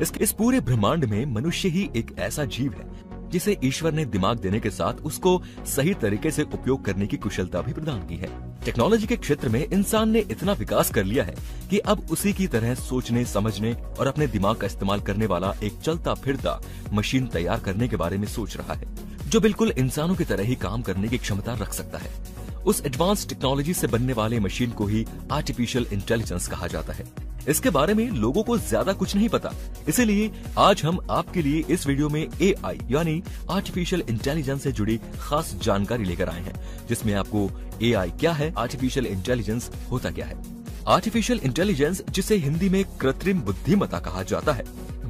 इस पूरे ब्रह्मांड में मनुष्य ही एक ऐसा जीव है जिसे ईश्वर ने दिमाग देने के साथ उसको सही तरीके से उपयोग करने की कुशलता भी प्रदान की है। टेक्नोलॉजी के क्षेत्र में इंसान ने इतना विकास कर लिया है कि अब उसी की तरह सोचने, समझने और अपने दिमाग का इस्तेमाल करने वाला एक चलता फिरता मशीन तैयार करने के बारे में सोच रहा है, जो बिल्कुल इंसानों की तरह ही काम करने की क्षमता रख सकता है। उस एडवांस टेक्नोलॉजी से बनने वाले मशीन को ही आर्टिफिशियल इंटेलिजेंस कहा जाता है। इसके बारे में लोगों को ज्यादा कुछ नहीं पता, इसीलिए आज हम आपके लिए इस वीडियो में AI यानी आर्टिफिशियल इंटेलिजेंस से जुड़ी खास जानकारी लेकर आए हैं, जिसमें आपको AI क्या है, आर्टिफिशियल इंटेलिजेंस होता क्या है। आर्टिफिशियल इंटेलिजेंस, जिसे हिंदी में कृत्रिम बुद्धिमत्ता कहा जाता है,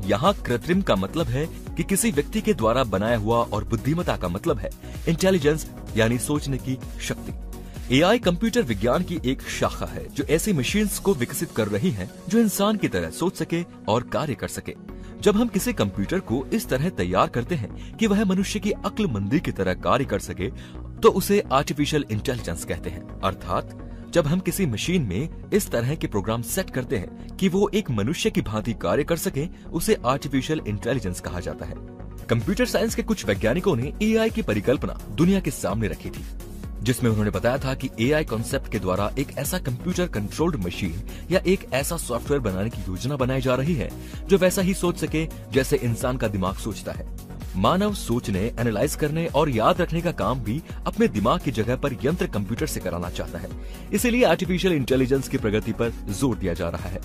यहाँ कृत्रिम का मतलब है कि किसी व्यक्ति के द्वारा बनाया हुआ और बुद्धिमत्ता का मतलब है इंटेलिजेंस यानी सोचने की शक्ति। AI कंप्यूटर विज्ञान की एक शाखा है जो ऐसी मशीन्स को विकसित कर रही है जो इंसान की तरह सोच सके और कार्य कर सके। जब हम किसी कंप्यूटर को इस तरह तैयार करते हैं कि वह मनुष्य की अक्लमंदी की तरह कार्य कर सके, तो उसे आर्टिफिशियल इंटेलिजेंस कहते हैं। अर्थात जब हम किसी मशीन में इस तरह के प्रोग्राम सेट करते हैं कि वो एक मनुष्य की भांति कार्य कर सके, उसे आर्टिफिशियल इंटेलिजेंस कहा जाता है। कंप्यूटर साइंस के कुछ वैज्ञानिकों ने AI की परिकल्पना दुनिया के सामने रखी थी, जिसमें उन्होंने बताया था कि AI कॉन्सेप्ट के द्वारा एक ऐसा कंप्यूटर कंट्रोल्ड मशीन या एक ऐसा सॉफ्टवेयर बनाने की योजना बनाई जा रही है जो वैसा ही सोच सके जैसे इंसान का दिमाग सोचता है। मानव सोचने, एनालाइज करने और याद रखने का काम भी अपने दिमाग की जगह पर यंत्र कंप्यूटर से कराना चाहता है। इसीलिए आर्टिफिशियल इंटेलिजेंस की प्रगति पर जोर दिया जा रहा है।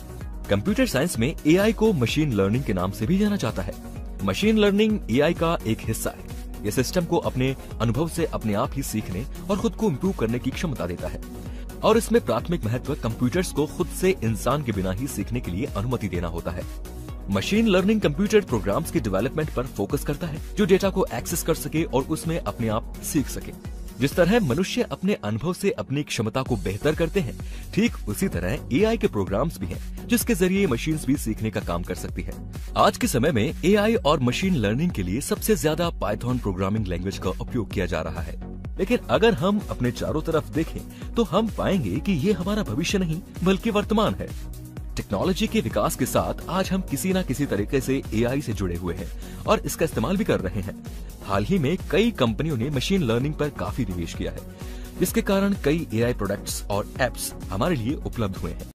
कंप्यूटर साइंस में AI को मशीन लर्निंग के नाम से भी जाना जाता है। मशीन लर्निंग AI का एक हिस्सा है। ये सिस्टम को अपने अनुभव से अपने आप ही सीखने और खुद को इम्प्रूव करने की क्षमता देता है, और इसमें प्राथमिक महत्व कंप्यूटर्स को खुद से इंसान के बिना ही सीखने के लिए अनुमति देना होता है। मशीन लर्निंग कंप्यूटर प्रोग्राम्स की डेवलपमेंट पर फोकस करता है जो डेटा को एक्सेस कर सके और उसमें अपने आप सीख सके। जिस तरह मनुष्य अपने अनुभव से अपनी क्षमता को बेहतर करते हैं, ठीक उसी तरह AI के प्रोग्राम्स भी हैं जिसके जरिए मशीन्स भी सीखने का काम कर सकती है। आज के समय में AI और मशीन लर्निंग के लिए सबसे ज्यादा पाइथन प्रोग्रामिंग लैंग्वेज का उपयोग किया जा रहा है। लेकिन अगर हम अपने चारों तरफ देखें तो हम पाएंगे कि ये हमारा भविष्य नहीं बल्कि वर्तमान है। टेक्नोलॉजी के विकास के साथ आज हम किसी न किसी तरीके से AI से जुड़े हुए हैं और इसका इस्तेमाल भी कर रहे हैं। हाल ही में कई कंपनियों ने मशीन लर्निंग पर काफी निवेश किया है, जिसके कारण कई AI प्रोडक्ट्स और एप्स हमारे लिए उपलब्ध हुए हैं।